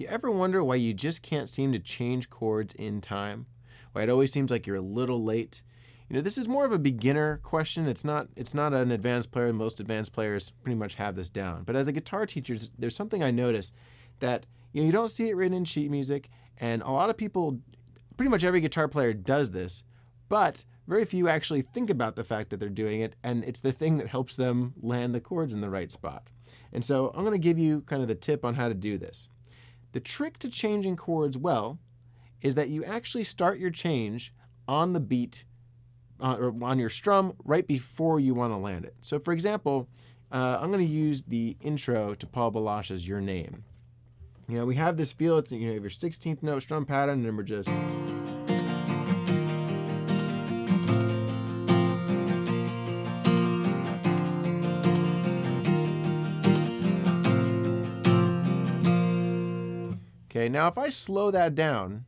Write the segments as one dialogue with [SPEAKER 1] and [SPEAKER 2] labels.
[SPEAKER 1] You ever wonder why you just can't seem to change chords in time? Why it always seems like you're a little late? This is more of a beginner question. It's not an advanced player. Most advanced players pretty much have this down. But as a guitar teacher, there's something I notice that you don't see it written in sheet music, and a lot of people, pretty much every guitar player does this, but very few actually think about the fact that they're doing it, and it's the thing that helps them land the chords in the right spot. And so I'm going to give you kind of the tip on how to do this. The trick to changing chords well is that you actually start your change on the beat or on your strum right before you want to land it. So for example, I'm going to use the intro to Paul Balazs's Your Name. We have this feel, it's you have your 16th note strum pattern, and we're just okay, now if I slow that down,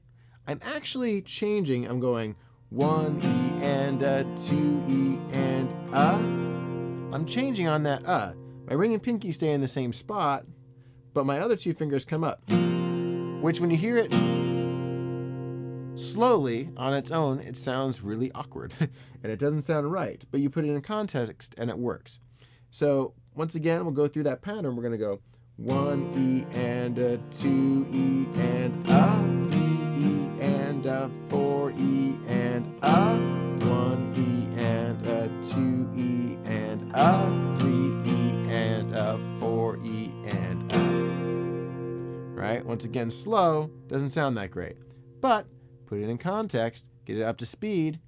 [SPEAKER 1] I'm actually changing. I'm going 1 E and a 2 E and I'm changing on that My ring and pinky stay in the same spot, but my other two fingers come up, which when you hear it slowly on its own, it sounds really awkward and it doesn't sound right, but you put it in context and it works. So once again, we'll go through that pattern. We're going to go 1 E and a 2 E and a 3 E and a 4 E and a 1 E and a 2 E and a 3 E and a 4 E and a. Right? Once again, slow, doesn't sound that great. But put it in context, get it up to speed.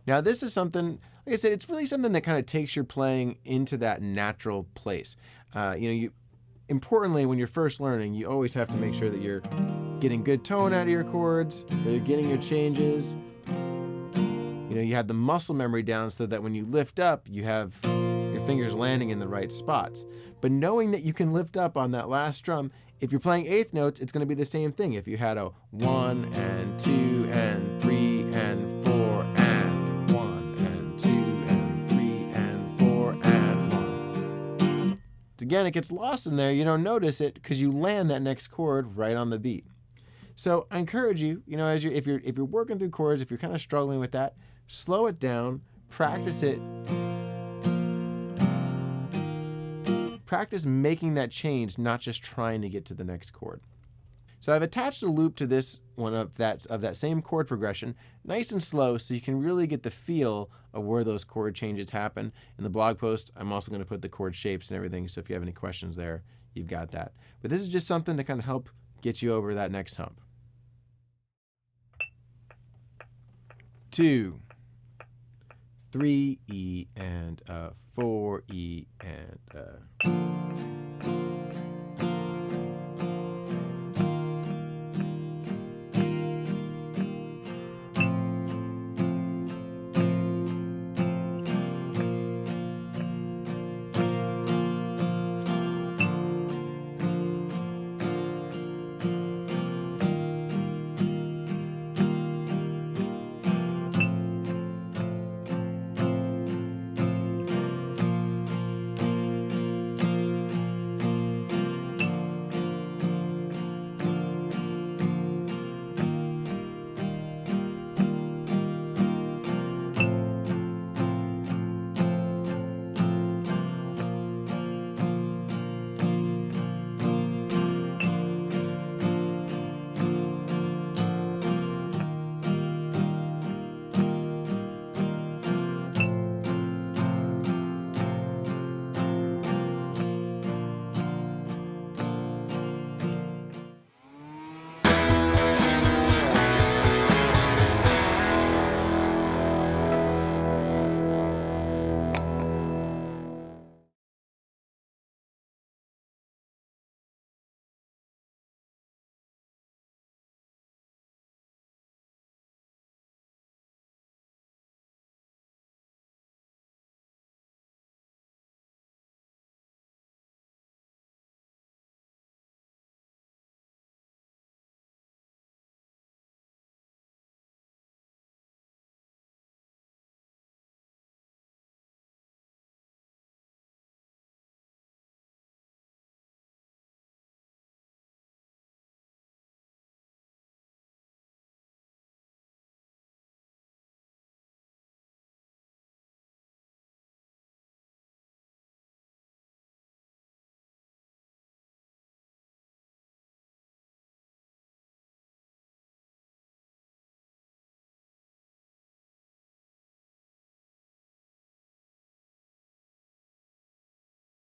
[SPEAKER 1] Now this is something, like I said, it's really something that kind of takes your playing into that natural place. Importantly, when you're first learning, you always have to make sure that you're getting good tone out of your chords, that you're getting your changes. You have the muscle memory down so that when you lift up, you have your fingers landing in the right spots. But knowing that you can lift up on that last strum, if you're playing eighth notes, it's going to be the same thing. If you had a 1 and 2 and 3 and 4 and 1 and 2 and 3 and 4 and 1. Again, it gets lost in there. You don't notice it because you land that next chord right on the beat. So I encourage you, if you're working through chords, if you're kind of struggling with that, slow it down, practice it. Practice making that change, not just trying to get to the next chord. So I've attached a loop to this one of that same chord progression, nice and slow, so you can really get the feel of where those chord changes happen. In the blog post, I'm also going to put the chord shapes and everything, so if you have any questions there, you've got that. But this is just something to kind of help get you over that next hump. 2, 3 E and a 4 E and a